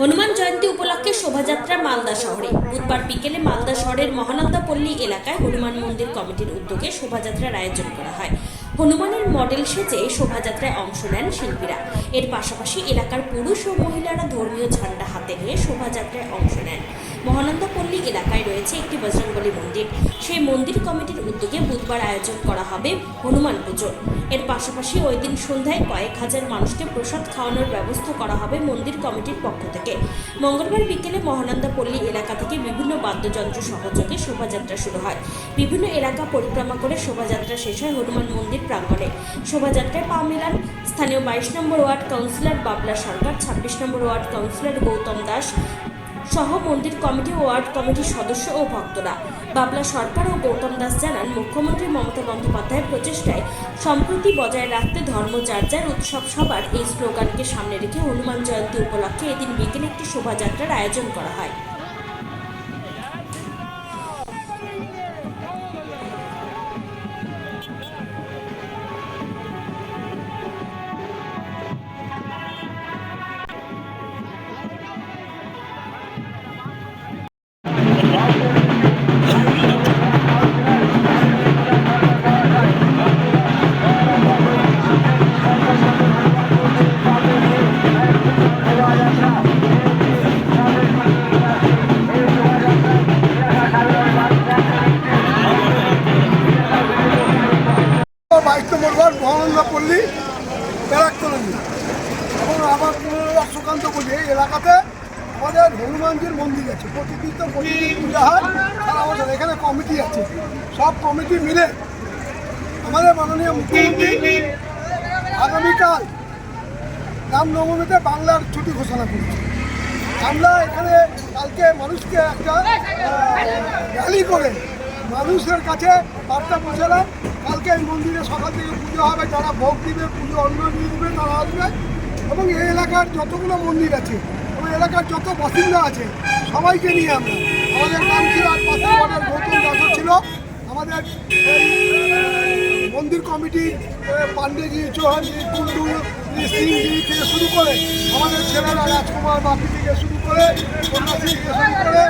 হনুমান জয়ন্তী উপলক্ষে শোভাযাত্রা মালদা শহরে। বুধবার বিকেলে মালদা শহরের মহানন্দা পল্লী এলাকায় হনুমান মন্দির কমিটির উদ্যোগে শোভাযাত্রার আয়োজন করা হয়। হনুমানের মডেল সেজে শোভাযাত্রায় অংশ নেন শিল্পীরা। এর পাশাপাশি এলাকার পুরুষ ও মহিলারা ধর্মীয় ঝান্ডা হাতে নিয়ে শোভাযাত্রায় অংশ নেন। মহানন্দা পল্লী এলাকায় রয়েছে একটি বজরংবলী মন্দির। সেই মন্দির কমিটির উদ্যোগে বুধবার আয়োজন করা হবে হনুমান পুজো। এর পাশাপাশি ওই দিন সন্ধ্যায় কয়েক হাজার মানুষকে প্রসাদ খাওয়ানোর ব্যবস্থা করা হবে মন্দির কমিটির পক্ষ থেকে। মঙ্গলবার বিকেলে মহানন্দা পল্লী এলাকা থেকে বিভিন্ন বাদ্যযন্ত্র সহযোগে শোভাযাত্রা শুরু হয়। বিভিন্ন এলাকা পরিক্রমা করে শোভাযাত্রা শেষ হয় হনুমান মন্দির প্রাঙ্গণে। শোভাযাত্রায় পা মেলান স্থানীয় 22 নম্বর ওয়ার্ড কাউন্সিলর বাবলা সরকার, 26 নম্বর ওয়ার্ড কাউন্সিলর গৌতম দাস সহ মন্দির কমিটি ও ওয়ার্ড কমিটির সদস্য ও ভক্তরা। বাবলা সরকার ও গৌতম দাস জানান, মুখ্যমন্ত্রী মমতা বন্দ্যোপাধ্যায়ের প্রচেষ্টায় সম্প্রীতি বজায় রাখতে ধর্ম যার যার উৎসব সবার এই স্লোগানকে সামনে রেখে হনুমান জয়ন্তী উপলক্ষে এদিন বিকেলে একটি শোভাযাত্রার আয়োজন করা হয়। মহানন্দা পল্লী ব্যারাক কলোনি এবং আমার সুকান্ত বলি এই এলাকাতে আমাদের হনুমানজির মন্দির আছে। প্রতিদিন পূজা হয় সারা বছর। এখানে কমিটি আছে, সব কমিটি মিলে আমাদের মাননীয় মুখ্যমন্ত্রী আগামীকাল রামনবমীতে বাংলার ছুটি ঘোষণা করেছে। আমরা এখানে কালকে মানুষকে একটা র্যালি করে মানুষের কাছে বার্তা পৌঁছালাম। কালকে এই মন্দিরে সকাল থেকে পুজো হবে, যারা ভোগ দিবে, পুজো অন্ন নিয়ে দিবে তারা আসবে। এবং এই এলাকার যতগুলো মন্দির আছে এবং এলাকার যত বাসিন্দা আছে সবাইকে নিয়ে আমরা, আমাদের নাম ছিল আর পাশের ওয়ার্ডের গৌতম দাস ছিল, আমাদের মন্দির কমিটি পান্ডেজি, চৌহানজি, কুন্ডু, সিংজি থেকে শুরু করে আমাদের ছেলেরা রাজকুমার বাপি থেকে শুরু করে সন্ন্যাসী থেকে শুরু করে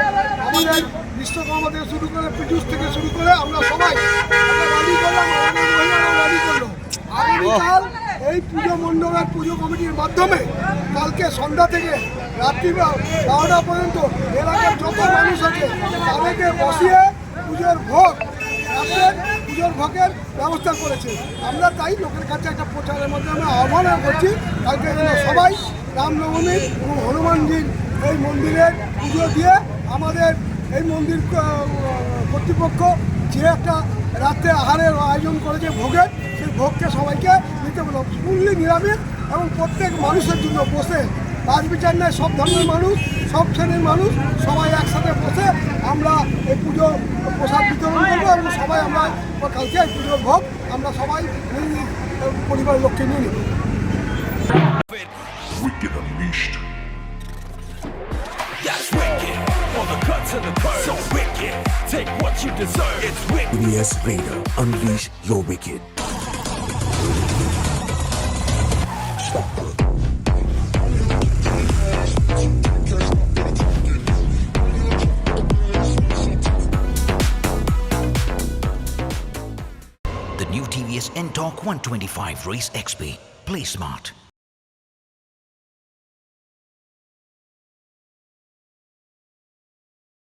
আমাদের বিশ্বকর্মা থেকে শুরু করে পীযুষ থেকে শুরু করে আমরা সবাই র্যালি করলাম। আমাদের মহিলারা র্যালি করলো। আগামীকাল এই পুজো মণ্ডপের পুজো কমিটির মাধ্যমে কালকে সন্ধ্যা থেকে রাত্রি 12টা পর্যন্ত এলাকার যত মানুষ আছে তাদেরকে বসিয়ে পুজোর ভোগের ব্যবস্থা করেছে। আমরা তাই লোকের কাছে একটা প্রচারের মাধ্যমে আহ্বান করছি, কালকে সবাই রামনবমী এবং হনুমানজির এই মন্দিরের পুজো দিয়ে আমাদের এই মন্দির কর্তৃপক্ষ যে একটা রাত্রে আহারের আয়োজন করেছে ভোগের, সেই ভোগকে সবাইকে নিতে বলো। ফুললি নিরামিষ এবং প্রত্যেক মানুষের জন্য বসে বাজ বিচার নেয়, সব ধর্মের মানুষ, সব শ্রেণীর মানুষ সবাই একসাথে বসে আমরা এই পুজো প্রসাদ বিতরণ করবো এবং সবাই আমরা কালকে এই পুজোর ভোগ আমরা সবাই পরিবারের লোককে নিয়ে নেব। Wicked Unleashed. That's wicked. On the cut to the curve. So wicked. Take what you deserve. It's wicked. TVS Raider. Unleash your wicked. The new TVS Ntorq 125 Race XP. Play smart.